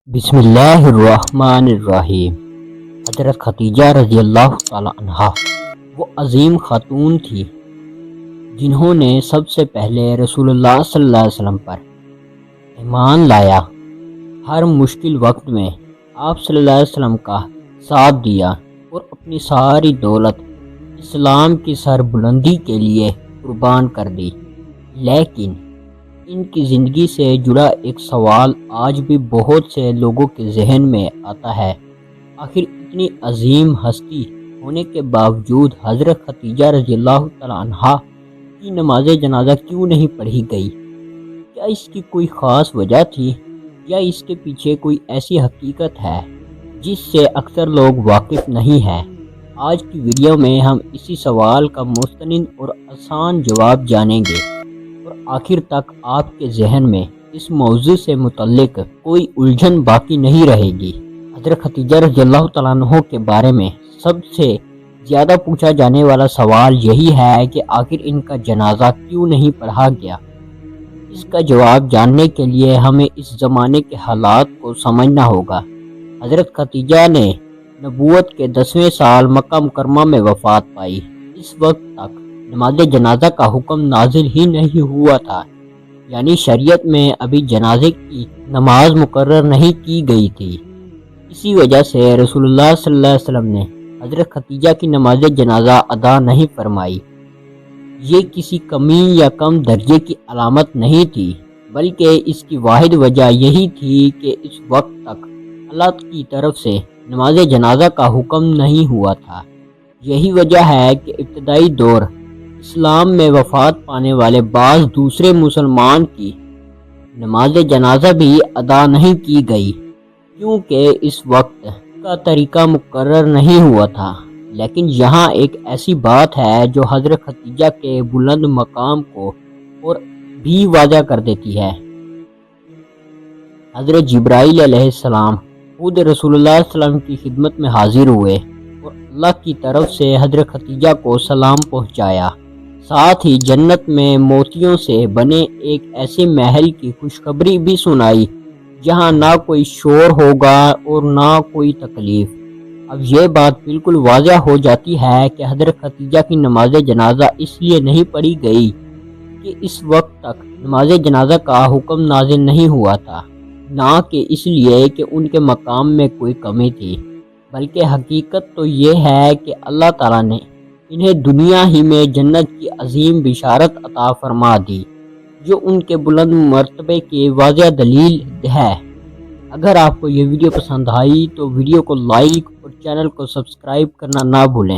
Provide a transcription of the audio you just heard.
بسم اللہ الرحمن الرحیم۔ حضرت خدیجہ رضی اللہ تعالی عنہا وہ عظیم خاتون تھی جنہوں نے سب سے پہلے رسول اللہ صلی اللہ علیہ وسلم پر ایمان لایا، ہر مشکل وقت میں آپ صلی اللہ علیہ وسلم کا ساتھ دیا اور اپنی ساری دولت اسلام کی سربلندی کے لیے قربان کر دی۔ لیکن ان کی زندگی سے جڑا ایک سوال آج بھی بہت سے لوگوں کے ذہن میں آتا ہے، آخر اتنی عظیم ہستی ہونے کے باوجود حضرت خدیجہ رضی اللہ تعالی عنہا کی نماز جنازہ کیوں نہیں پڑھی گئی؟ کیا اس کی کوئی خاص وجہ تھی یا اس کے پیچھے کوئی ایسی حقیقت ہے جس سے اکثر لوگ واقف نہیں ہیں؟ آج کی ویڈیو میں ہم اسی سوال کا مستند اور آسان جواب جانیں گے اور آخر تک آپ کے ذہن میں اس موضوع سے متعلق کوئی الجھن باقی نہیں رہے گی۔ حضرت خدیجہ رضی اللہ تعالیٰ عنہ کے بارے میں سب سے زیادہ پوچھا جانے والا سوال یہی ہے کہ آخر ان کا جنازہ کیوں نہیں پڑھا گیا؟ اس کا جواب جاننے کے لیے ہمیں اس زمانے کے حالات کو سمجھنا ہوگا۔ حضرت خدیجہ نے نبوت کے 10ویں سال مکہ مکرمہ میں وفات پائی۔ اس وقت تک نماز جنازہ کا حکم نازل ہی نہیں ہوا تھا، یعنی شریعت میں ابھی جنازے کی نماز مقرر نہیں کی گئی تھی۔ اسی وجہ سے رسول اللہ صلی اللہ علیہ وسلم نے حضرت خدیجہ کی نماز جنازہ ادا نہیں فرمائی۔ یہ کسی کمی یا کم درجے کی علامت نہیں تھی، بلکہ اس کی واحد وجہ یہی تھی کہ اس وقت تک اللہ کی طرف سے نماز جنازہ کا حکم نہیں ہوا تھا۔ یہی وجہ ہے کہ ابتدائی دور اسلام میں وفات پانے والے بعض دوسرے مسلمان کی نماز جنازہ بھی ادا نہیں کی گئی، کیونکہ اس وقت کا طریقہ مقرر نہیں ہوا تھا۔ لیکن یہاں ایک ایسی بات ہے جو حضرت خدیجہ کے بلند مقام کو اور بھی واضح کر دیتی ہے۔ حضرت جبرائیل علیہ السلام خود رسول اللہ صلی اللہ علیہ وسلم کی خدمت میں حاضر ہوئے اور اللہ کی طرف سے حضرت خدیجہ کو سلام پہنچایا، ساتھ ہی جنت میں موتیوں سے بنے ایک ایسے محل کی خوشخبری بھی سنائی جہاں نہ کوئی شور ہوگا اور نہ کوئی تکلیف۔ اب یہ بات بالکل واضح ہو جاتی ہے کہ حضرت خدیجہ کی نماز جنازہ اس لیے نہیں پڑھی گئی کہ اس وقت تک نماز جنازہ کا حکم نازل نہیں ہوا تھا، نہ کہ اس لیے کہ ان کے مقام میں کوئی کمی تھی، بلکہ حقیقت تو یہ ہے کہ اللہ تعالیٰ نے انہیں دنیا ہی میں جنت کی عظیم بشارت عطا فرما دی، جو ان کے بلند مرتبے کی واضح دلیل ہے۔ اگر آپ کو یہ ویڈیو پسند آئی تو ویڈیو کو لائک اور چینل کو سبسکرائب کرنا نہ بھولیں۔